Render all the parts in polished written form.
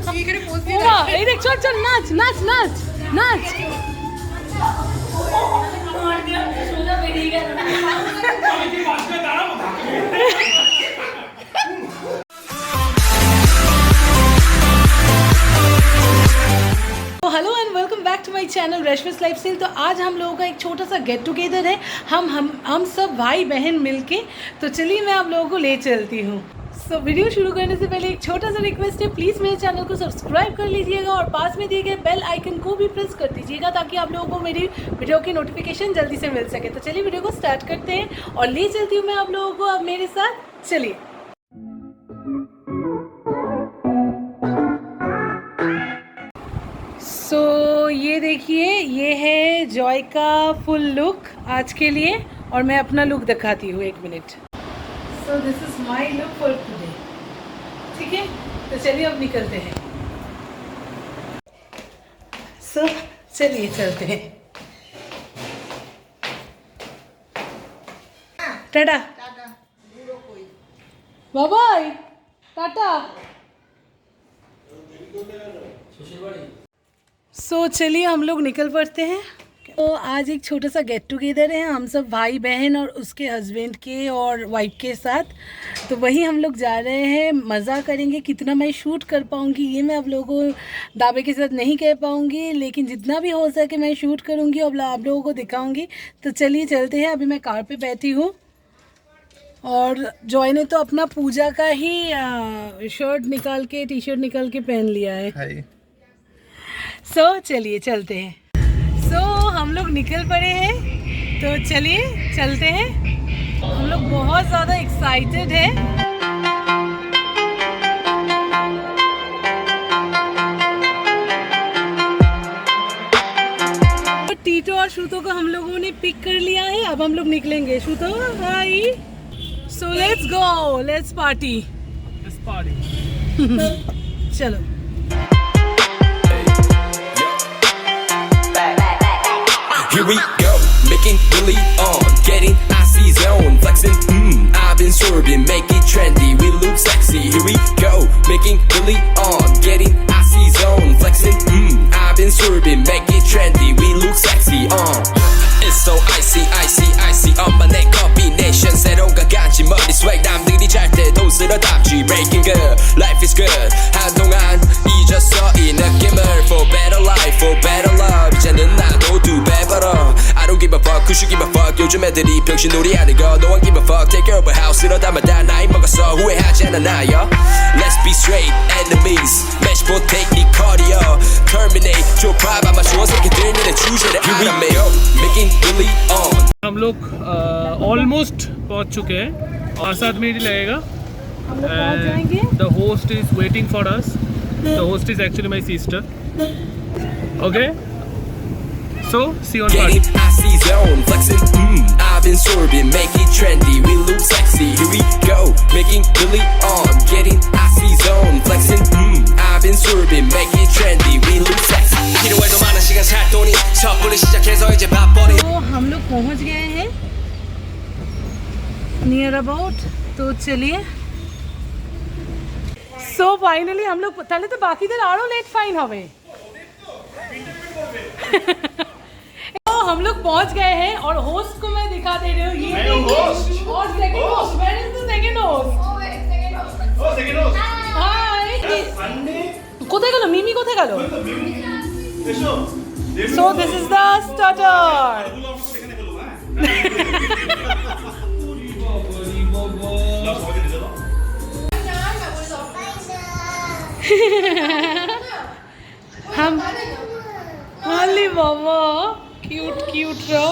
এই দেখ, চল চল, নাচ নাচ নাচ নাচ। Hello and welcome back to my channel Reshmi's lifestyle. तो आज हम लोगों का एक छोटा सा गेट टुगेदर है, हम सब भाई बहन मिलके। तो चलिए मैं आप लोगों को ले चलती हूँ। सो वीडियो शुरू करने से पहले एक छोटा सा रिक्वेस्ट है, प्लीज़ मेरे चैनल को सब्सक्राइब कर लीजिएगा और पास में दिए गए बेल आइकन को भी प्रेस कर दीजिएगा ताकि आप लोगों को मेरी वीडियो की नोटिफिकेशन जल्दी से मिल सके। तो चलिए वीडियो को स्टार्ट करते हैं और ले चलती हूँ मैं आप लोगों को अब मेरे साथ। चलिए। सो ये देखिए, ये है जॉय का फुल लुक आज के लिए और मैं अपना लुक दिखाती हूँ, एक minute. So this is my look for today. ठीक है, तो चलिए अब निकलते हैं। सो चलिए चलते हैं। Tata bye bye, tata. So चलिए हम लोग निकल पड़ते हैं। तो आज एक छोटा सा गेट टुगेदर है, हम सब भाई बहन और उसके हस्बैंड के और वाइफ के साथ। तो वही हम लोग जा रहे हैं, मज़ा करेंगे। कितना मैं शूट कर पाऊँगी ये मैं आप लोगों को दावे के साथ नहीं कह पाऊँगी, लेकिन जितना भी हो सके मैं शूट करूँगी और आप लोगों को दिखाऊँगी। तो चलिए चलते हैं। अभी मैं कार पे बैठी हूँ और जॉय ने तो अपना पूजा का ही शर्ट निकाल के, टी शर्ट निकाल के पहन लिया है। सो चलिए चलते हैं। सो हम लोग निकल पड़े हैं, तो चलिए चलते हैं। हम लोग बहुत ज़्यादा एक्साइटेड हैं। टीटो और श्रुतो को हम लोगों ने पिक कर लिया है, अब हम लोग निकलेंगे। Shruto hi. So let's go, let's party. चलो। Here we go, making Billy on, getting icy zone, flexing, I've been swerving, make it trendy, we look sexy. Here we go, making Billy on, getting icy zone, flexing, I've been swerving, make it trendy, we look sexy. It's so icy, icy, icy, my neck combination, 새로운 가간지 머리 swag, 남들이 잘 때도 쓸어담지, breaking good, life is good. 한동안 잊었어 이 느낌을, for better life, for better love. 이제는 나도 두 배 벌어. I don't give a fuck, who should give a fuck. 요즘 애들이 병신놀이 하는 거, no one give a fuck. Take care of a house, 이러다마다 나이 먹었어, 후회하지 않아 나요. Let's be straight, enemies, match for technique, cardio, terminate, 줘 봐봐 마주원 새끼들 너네 주제를 알아매요. Making Billy on. हम लोग almost पहुंच चुके हैं और 7 minute ही लगेगा। हम लोग पहुंच जाएंगे। The host is waiting for us. The host is actually my sister. Okay. So see you on party. Getting icy zone, flexing, I've been swerving, make it trendy, we look sexy. Here we go, making Billy on, getting icy zone, flexing, I've been swerving, make it trendy, we look sexy. 필요해도 많은 시간 살 돈이 섣불리 시작해서 이제 바빠리. तो हम लोग पहुंच गए हैं near about. तो चलिए। So finally हम लोग তাহলে তো বাকিদের আরো লেট ফাইন হবে। तो हम लोग पहुंच गए हैं और होस्ट को मैं दिखा दे रही हूँ। ये और second host, where is the second host? Hi. কোথায় গেল মিমি, কোথায় গেল? So this is the starter. हम अली बाबा क्यूट क्यूट रहो।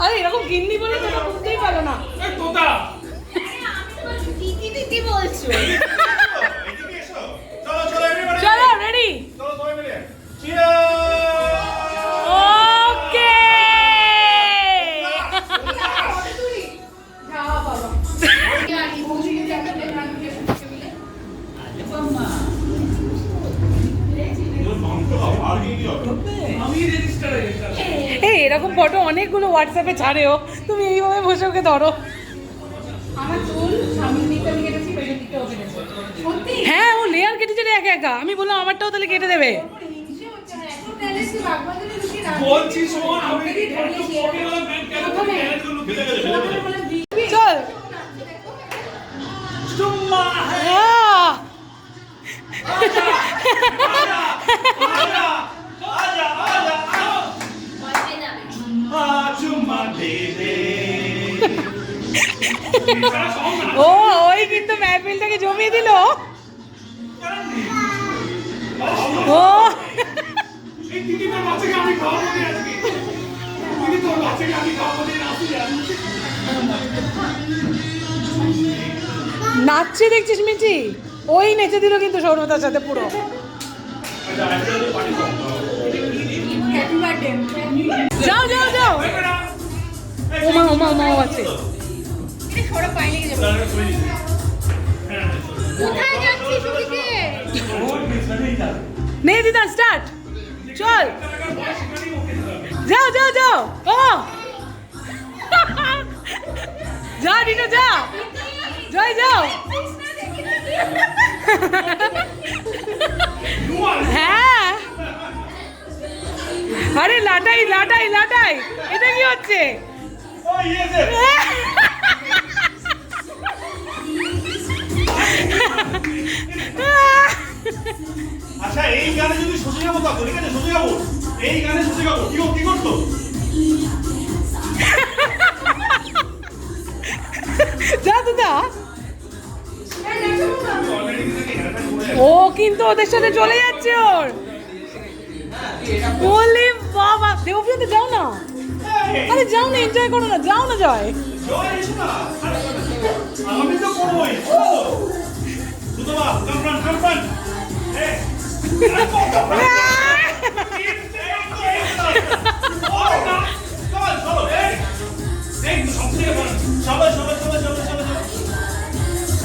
আরে এরকম গিন্নি বলে তোমরা বুঝতেই পারো না। চলো রেডি। ওকে। এই এরকম ফটো অনেকগুলো হোয়াটসঅ্যাপে ছাড়েও, তুমি এইভাবে বসে ওকে ধরো। আমার চুল সামনের দিকটা আমি কেটেছি, পেছনের দিকটাও কেটেছি। সত্যি? হ্যাঁ, ও লেয়ার কেটে চলে একা একা। আমি বললাম আমারটাও তাহলে কেটে দেবে। হিংসে হচ্ছে, আর এত talent কি বাগবাজারে লুকিয়ে রাখবে? বলছি শোন, আমি আমাকে দিয়ে ধরিয়েছি এরকম। প্রথমে বললাম, দিদি, চল। চুম্মা আহ! চুম্মা দে দে। ও ওই কিন্তু মেহফিলটাকে জমিয়ে দিল। ও এই দিদি তোর বাচ্চাকে আমি খাওয়াবো না আজকে। দিদি তোর বাচ্চাকে আমি খাওয়াবো না আজকে। নাচছে দেখছিস মিঠি? ওই নেচে দিল কিন্তু সৌরভতার সাথে পুরো। happy birthday। যাও যাও যাও। ওমা ওমা ওমা আছে। এটা সৌরভ পায়ে লেগে যাবে। কোথায় যাচ্ছিস ওদিকে? নে দিদা স্টার্ট। চল যাও যাও যাও। ও যা দিদা যা। জয় যাও। হ্যাঁ, আরে লাটাই লাটাই লাটাই, এটা কি হচ্ছে? আচ্ছা এই গানে যদি সোজা যাবো তখন ঠিক আছে সোজা যাবো এই গানে সোজা যাবো কি করতো যা দিদা। ও কিন্তু ওদের সাথে চলে যাচ্ছে ওর। বলি বাবা, দেবপ্রিয়তে যাও না। আরে যাও না, এনজয় করো না, যাও না জয়। জয় এসো না আমি তো করবোই শুধু মা কনফার্ম এই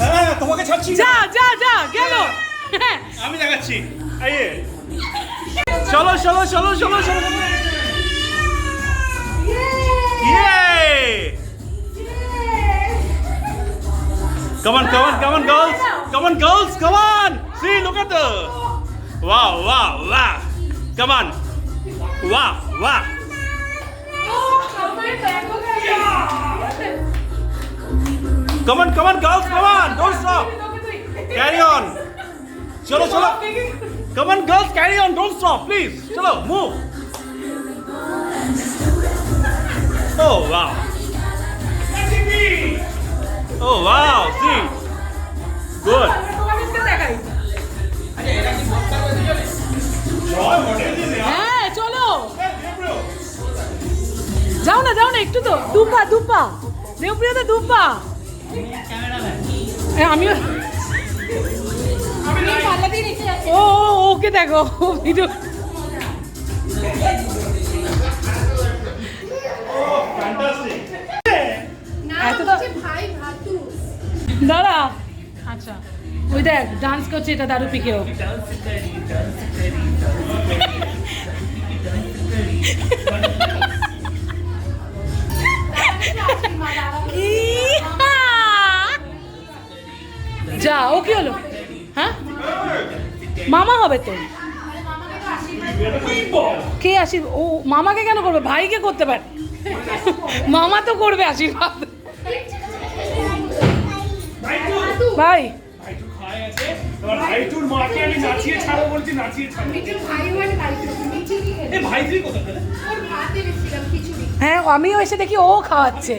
হ্যাঁ তোমাকে ছাড়ছি যা যা যা গেল। আমি দেখাচ্ছি আইয়ে চলো চলো চলো চলো চলো Yay! Come on, girls! Come on, girls! Come on! See, look at the... Wow! Come on! Wow! Come on, girls! Come on! Don't stop! Carry on! Chalo! Come on, girls! Carry on! Don't stop, please! Chalo, move! Oh wow! Oh wow! See, good. হ্যাঁ চলো, যাও না একটু তো। দুপা দেবপ্রিয়তে দুপা। আমিও পাল্লা দিয়ে নিচে যাচ্ছি। ও ওকে দেখো ভিডিও। Fantastic. না, এতটা হচ্ছে ভাই ভাতু। দাঁড়া। আচ্ছা ওই দেখ ডান্স করছে, এটা দারু পিকেও। যা, ও কি হলো? হ্যাঁ মামা হবে তো। কে আশীর্বাদ? ও মামাকে কেন করবে? ভাইকে করতে পারে। মামা তো করবে আশীর্বাদ। ভাই ভাইটুর মাকে আমি নাচিয়ে ছাড়ো বলছি, নাচিয়ে ছাড়ো। মিঠুর ভাই মানে ভাইটু। মিঠু কি খেলো? এই ভাইটুই কোথা থেকে? ওর ভাত এনেছিলাম খিচুড়ি। হ্যাঁ, আমিও এসে দেখি ও খাওয়াচ্ছে।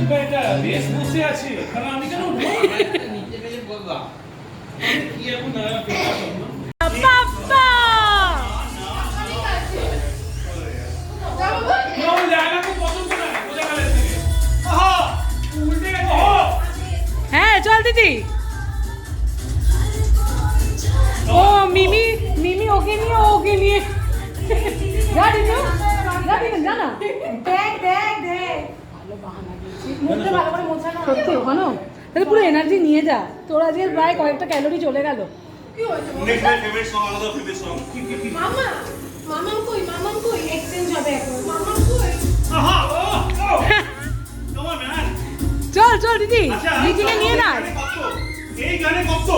বেটা বেশ বসে আছে, কারণ আমি কেন কি এখন বাবা জায়গা খুব পছন্দ না বোঝা গেল থেকে। উল্টে গেছে। হ্যাঁ চল দিদি। ও মিমি ওকে নিয়ে যা দিদি, যা না। দেখ। মুখটা ভালো করে মোছানো। সত্যি ওখানে তাহলে পুরো এনার্জি নিয়ে যা, তোর আজকে প্রায় কয়েকটা ক্যালোরি চলে গেল। Next my favorite song, another favorite song. মামা মামা কই এক্সচেঞ্জ হবে এখন মামা কই Aha! Oh! Oh! Come on, man. চল চল দিদি, আচ্ছা, দিদিকে নিয়ে নাচ। এই গানে কত?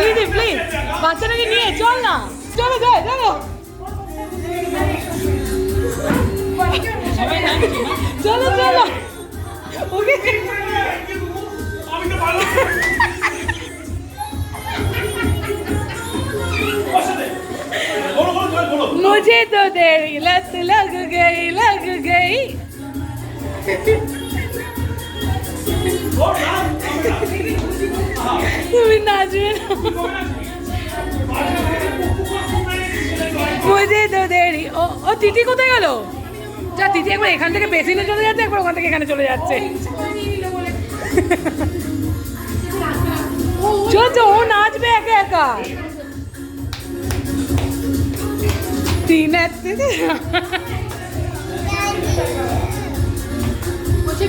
দিদি প্লিজ বাচ্চাটাকে নিয়ে চল না, চলো যাই চলো চলো চলো ওকে। আমি তো ভালো बोलो मुझे तो तेरी लत लग गई তুমি নাচবে না। মুঝে তো দেরি ও তিতি কোথায় গেল? যা তিতি একবার এখান থেকে বেসিনে চলে যাচ্ছে, একবার ওখান থেকে এখানে চলে যাচ্ছে। চল চল, ও নাচবে একা একা।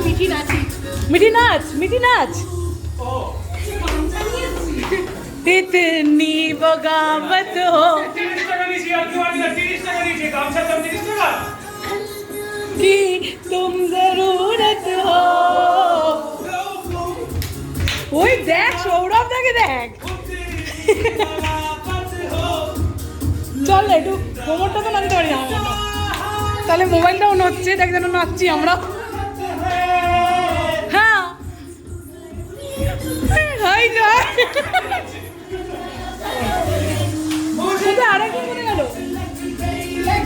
মিঠি নাচি মিঠি নাচ, মিঠি নাচ। इतनी बगावत हो 30 টাকা নিছি আর কি বাড়ি 30 টাকা নিছি গামছা দাম 30 টাকা कि तुम जरूरत हो। ওই দেখ সৌরভ দাকে দেখ। চল একটু কোমরটা তো নাচতে পারি না, তাহলে মোবাইলটা অন হচ্ছে, দেখ যেন নাচছি আমরা। হ্যাঁ হাই যাই আরেকজন কোথায় গেল?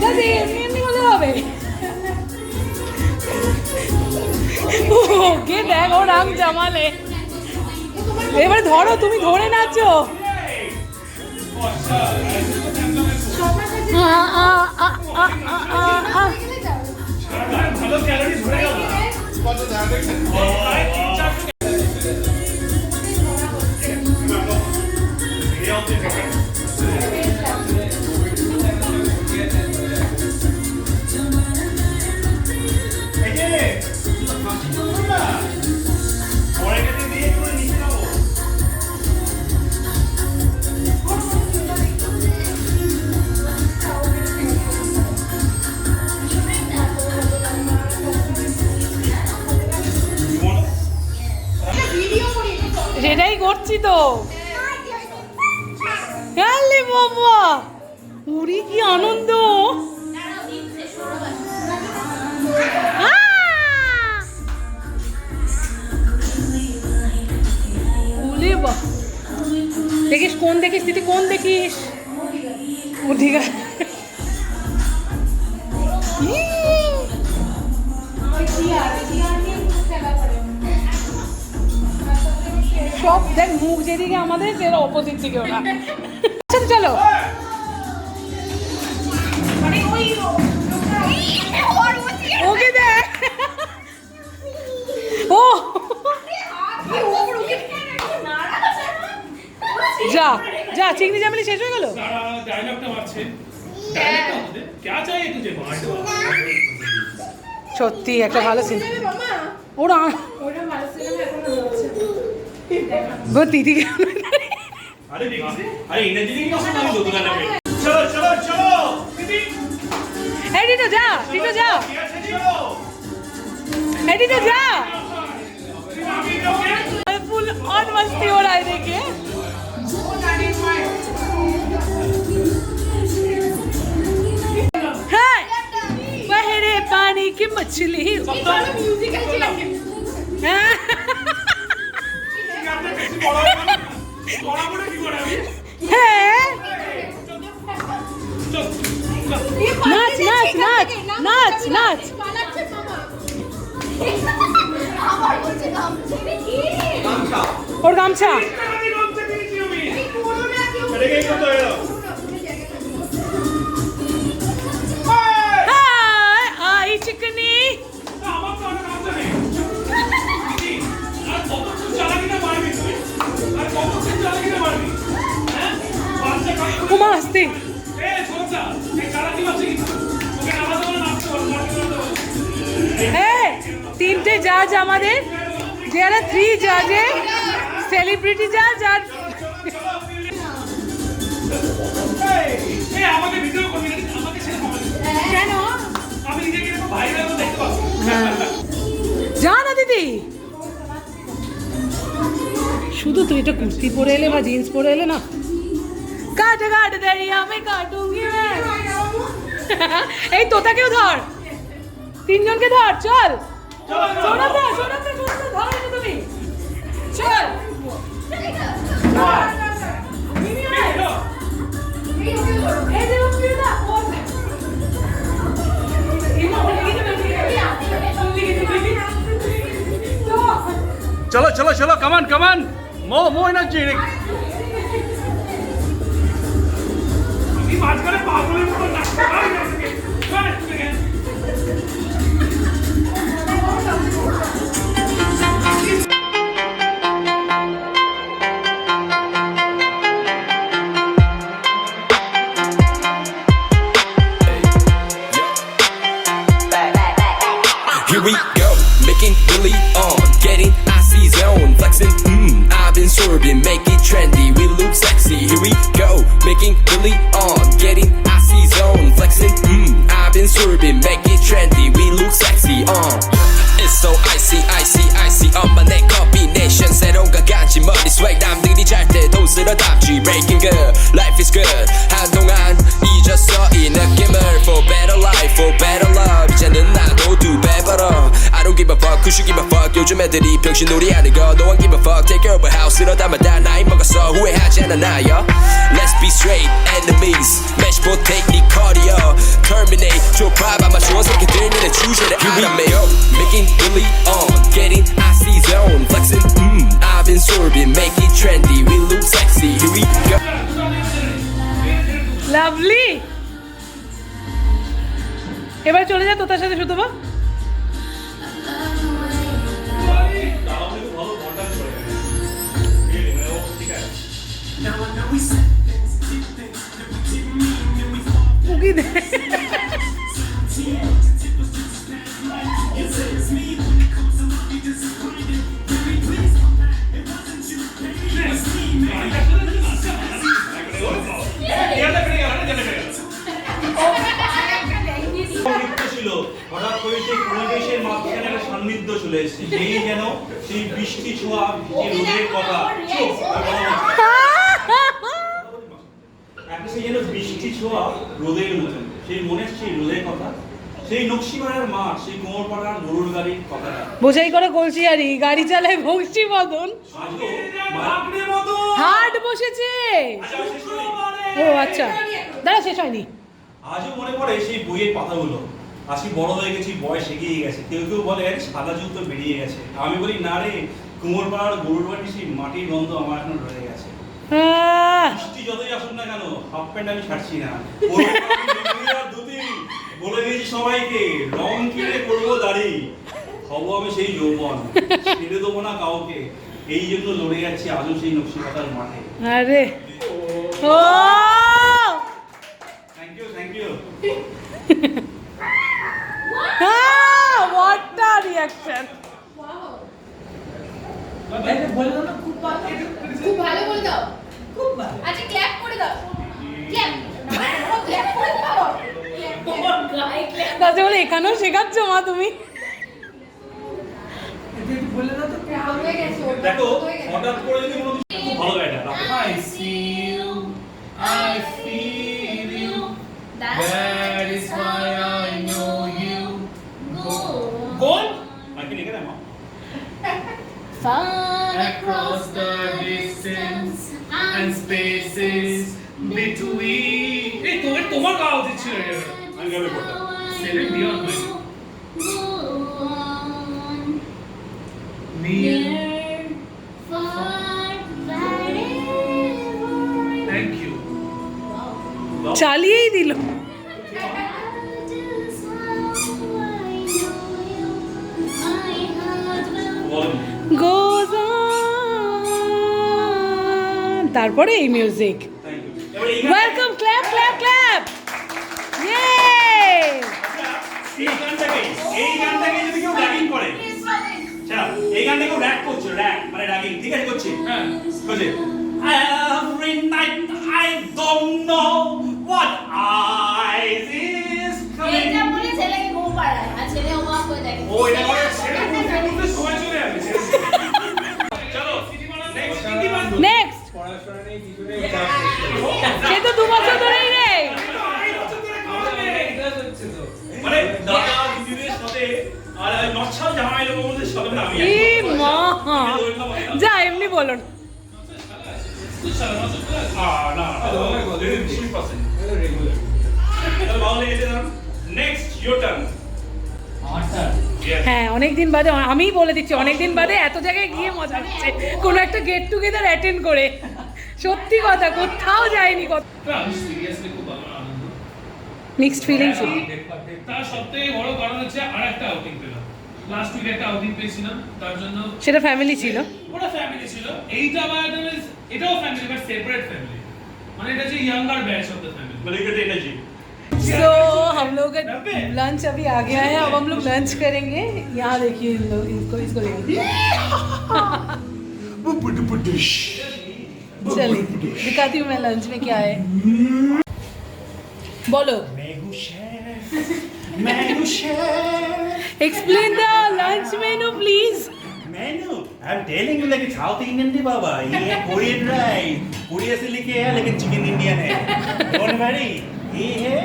দাদি এমনি এমনি মজা হবে। ওকে দেখ ও রাম জামালে। এবারে ধরো, তুমি ধরে নাচো। ভালো ক্যালোরি ধরে গেল সেটাই করছি তো। আলে বাবা, উড়ি কি আনন্দ। ওলে বাবা, দেখিস কোন দেখিস দিদি, কোন দেখিস? ও ঠিক আছে। সব দেখ মুখ যেদিকে আমাদের সেটা অপোজিট দিকে ওরা। আচ্ছা চলো ওকে দেখ। ও যা যা, চিংড়ি চামেলি শেষ হয়ে গেল। ডায়লগটা মারছে ডায়লগটা আমাদের क्या चाहिए तुझे बांट সত্যি একটা ভালো সিন। ওরা ওটা ভালো সিনেমা এখনো হচ্ছে গো দিদিকে। अरे देखिए अरे एनर्जी की कसम नहीं दो दुकान में चलो चलो चलो दीदी এই দিদি যা, দিদি যা, चलो এই দিদি যা। अभी जाओगे फुल ऑन मस्ती हो रहा है देखिए। हाँ, बहरे पानी की मछली। মিউজিক আছে লাগে हाँ, আপনি বেশি বড় বড় বড় কি করে আমি হ্যাঁ, নাচ নাচ নাচ নাচ নাচ। পালাচ্ছে মামা আবার বলছে গামছা কি ওর গামছা। আমি গামছা কিনেছি আমি কোনো না কেউ এটা কি কত এলো হাই आई चिकनी। আমার তো আর গামছা নেই দিদি আর কতক্ষণ চালাকি না মারবি তুই আর কতক্ষণ চালাকি না মারবি হ্যাঁ বাচ্চা কাজ उमा हस्ती। এ ছোটটা এই চালাকি মারছে কি ওকে নামাজ পড়ে নাচতে বল হ্যাঁ, 3 জাজ আমাদের, যারা 3 জাজে সেলিব্রিটি জাজ আর এই আমাকে ভিডিও করবি না, আমাকে ছেড়ে হবে কেন আমি নিজেকে একটু ভাইরাল হতে দেখতে পাচ্ছি। যা না দিদি, শুধু তুই এটা কুর্তি পরে এলে বা জিন্স পরে এলে না, কাট কাট দেই আমি কাটুঙ্গি मैं। এই তোতাকেও ধর, 3 জনকে ধর, চল সোনাম দা ধর এটা তুমি, চল এই যে উঠবি না চলো চলো চলো, কামান কামান, মো এনার্জি। আমি মাঝখানে পাগলের মতো নাচতে পারি না আজকে। চল একটু দেখে। Here we go, making really on, getting icy zone, flexing, I've been swerving, make it trendy, we look sexy. Here we go, making really on, getting icy zone, flexing, I've been swerving, make it trendy, we look sexy, It's so icy, icy, icy on my neck combination, 새로운 가간지 머리 swag, 남들이 잘 때도 쓸어담지, breaking good, life is good, 한동안 잊었어 이 느낌을, for better life, for better love, 이제는 나도 2배 벌어, I don't give a fuck, who should give a fuck, 요즘 애들이 병신놀이 하는 거, no one give a fuck, take care of a house, 이러다마다 나이 먹었어, 후회하지 않아 나요. Let's be straight, enemies, match for technique, cardio, terminate, 좁아 아마 좋은 새끼들 눈에 주제를 알아매요, making really on, getting icy zone, flexing, I've been swerving, make it trendy, we look sexy, here we go. Lovely, এবার চলে যা তোতার সাথে শুধু বা উকি দে। ছিল হঠাৎ করে সেই পরিবেশের মাঝখানে একটা সান্নিধ্য চলে এসেছে, সেই যেন সেই বৃষ্টি ছোঁয়া, যে রোদের কথা, একটা সেই যেন বৃষ্টি ছোঁয়া রোদের মতন, সেই মনের সেই রোদের কথা, সেই নকশিপাড়ার মাঠ, সেই কোমরপাড়ার গরুর গাড়ির কথাটা বোঝাই করে কলসিয়ারি গাড়ি চালায় বংশী মদন, আজও বাপরে মতো হাট বসেছে। ও আচ্ছা, দাঁড়া শেষ হয়নি। আজও মনে পড়ে সেই বইয়ের পাতাগুলো, আজকে বড় হয়ে গেছি, বয়স এগিয়ে গেছে, কেউ কেউ বলে সাদা যুগ তো বেরিয়ে গেছে, আমি বলি না রে, কুমোরপাড়ার গরুর বাড়ির সেই মাটির গন্ধ আমার এখন রয়ে গেছে। বৃষ্টি যতই আসুন না কেন, হাফ প্যান্ট আমি ছাড়ছি না, বলে দিয়েছি সবাইকে, রং কিনে করবো দাড়ি, হবো আমি সেই যৌবন, ছেড়ে দেবো না কাউকে, এই জন্য লড়ে যাচ্ছি আজও সেই নকশিকাতার মাঠে। আরে ও thank you what a reaction! খুব ভালো বলে দাও, খুব ভালো। আচ্ছা ক্ল্যাপ করে দাও, ক্ল্যাপ ক্ল্যাপ করে দাও, তাতে বলে এখানেও শেখাচ্ছ মা তুমি? হয়ে গেছে ওটা, দেখো হয়ে গেছে। হঠাৎ করে যদি কোনো কিছু খুব ভালো গাইটা I see you, I feel you, that is why I know you. কোন আগে লিখে দাও Across the distance and spaces between. এই তোমার গাওয়া উচিত ছিল এটা। আমি গাবে পড়তাম Celine Dion ভাই। Near, thank you. চালিয়েই দিল। বলেন Goes on. তারপরে এই মিউজিক। থ্যাংক ইউ এবারে এই ওয়েলকাম, ক্ল্যাপ ক্ল্যাপ ক্ল্যাপ। ইয়ে এই গানটাকে যদি কেউ র্যাগিং করে গানটা কেউ র‍্যাপ করছে, র‍্যাপ মানে র্যাগিং, ঠিক আছে করছি? হ্যাঁ করছি। Every night I don't know what eyes is coming. এটা বলে ছেলেকে ঘুম পাড়ায় আর ছেলে অবাক হয়ে দেখে ও এটা করে সেটা বলতে সময় চলে যাবে চলো নেক্সট হিন্দি গান নেক্সট সে তো 2 বছর ধরেই রে। মানে দাদা দিদিদের সাথে আর নচ্ছাল জামাই লোকের সাথে আমি ই মা যা এমনি বলো না। না নেক্সট ইওর টার্ন। হ্যাঁ অনেকদিন বাদে, আমিই বলে দিচ্ছি অনেকদিন বাদে এত জায়গায় গিয়ে মজা হচ্ছে কোনো একটা গেট টুগেদার অ্যাটেন্ড করে। সত্যি কথা কোথাও যায়নি। আমি সিরিয়াসলি খুব আনন্দ। Mixed feelings. তার সবথেকে বড় কারণ হচ্ছে আরেকটা আউটিং পেলাম। লাস্ট উইকে একটা আউটিং পেয়েছিলাম, তার জন্য সেটা ফ্যামিলি ছিল। ওটা ফ্যামিলি ছিল। এইটা আবার এটাও ফ্যামিলি বাট সেপারেট ফ্যামিলি, মানে এটা হচ্ছে younger batch of the family. মানে এটা এনার্জি। तो हम लोग का लंच अभी आ गया है, अब हम लोग लंच करेंगे। यहाँ देखिए इन लोग, इसको देखिए। चलिए दिखाती हूँ मैं लंच में क्या है। बोलो explain the lunch menu please. Menu I am telling you like south Indian थी बाबा, ये कोरियन राइस, कोरिया से लिखे है लेकिन चिकन इंडियन है। डोंट वरी, ये है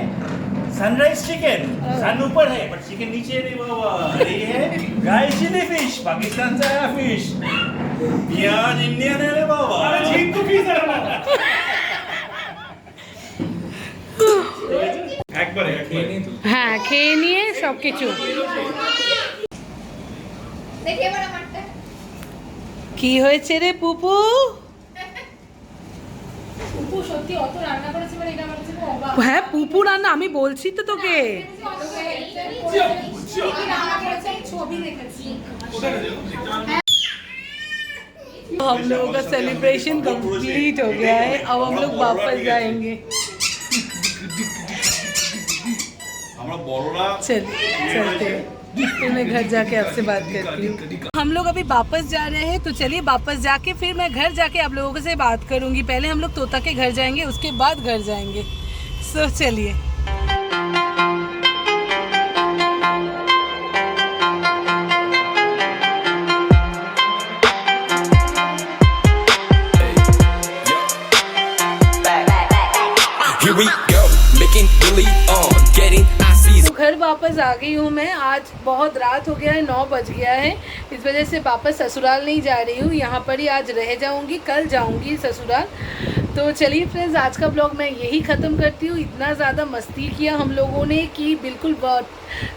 सनराइज चिकन, सन ऊपर है बट चिकन नीचे नहीं बाबा। ये है ड्राई चिली फिश, पाकिस्तान से आया फिश। प्याज इंडियन है रे बाबा। अरे ठीक तो फिश है ना। একবারে হ্যাঁ খেয়ে নিয়ে সব কিছু। দেখে এবার আমারটা কি হয়েছে রে পুপু? পুপু সত্যি অত রান্না করেছে মানে এটা আমার কাছে খুব অবাক। হ্যাঁ পুপু রান্না, আমি বলছি তো তোকে। ছবি দেখেছি। हम लोगों का सेलिब्रेशन कंप्लीट हो गया है, अब हम लोग वापस जाएंगे। আমরা বড়রা चलते हैं, फिर मैं घर जाके आपसे बात करती हूँ। हम लोग अभी वापस जा रहे हैं, तो चलिए वापस जाके फिर मैं घर जाके आप लोगों से बात करूँगी। पहले हम लोग तोता के घर जाएंगे, उसके बाद घर जाएंगे। सो चलिए। Here we go, making Billy on, getting icy. घर वापस आ गई हूँ मैं। आज बहुत रात हो गया है, 9 बज गया है। इस वजह से वापस ससुराल नहीं जा रही हूँ, यहाँ पर ही आज रह जाऊँगी, कल जाऊँगी ससुराल। तो चलिए फ्रेंड्स, आज का ब्लॉग मैं यही ख़त्म करती हूँ। इतना ज़्यादा मस्ती किया हम लोगों ने कि बिल्कुल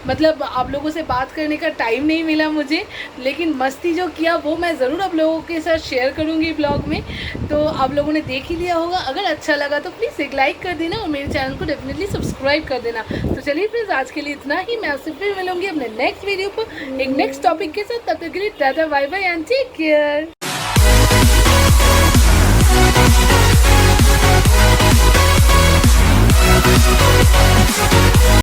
मतलब आप लोगों से बात करने का टाइम नहीं मिला मुझे, लेकिन मस्ती जो किया वो मैं ज़रूर आप लोगों के साथ शेयर करूँगी ब्लॉग में। तो आप लोगों ने देख ही लिया होगा, अगर अच्छा लगा तो प्लीज़ एक लाइक कर देना और मेरे चैनल को डेफिनेटली सब्सक्राइब कर देना। तो चलिए फ्रेंड्स, आज के लिए इतना ही। मैं आपसे फिर मिलूँगी अपने नेक्स्ट वीडियो पर एक नेक्स्ट टॉपिक के साथ। तब तक के लिए tata bye bye and take care.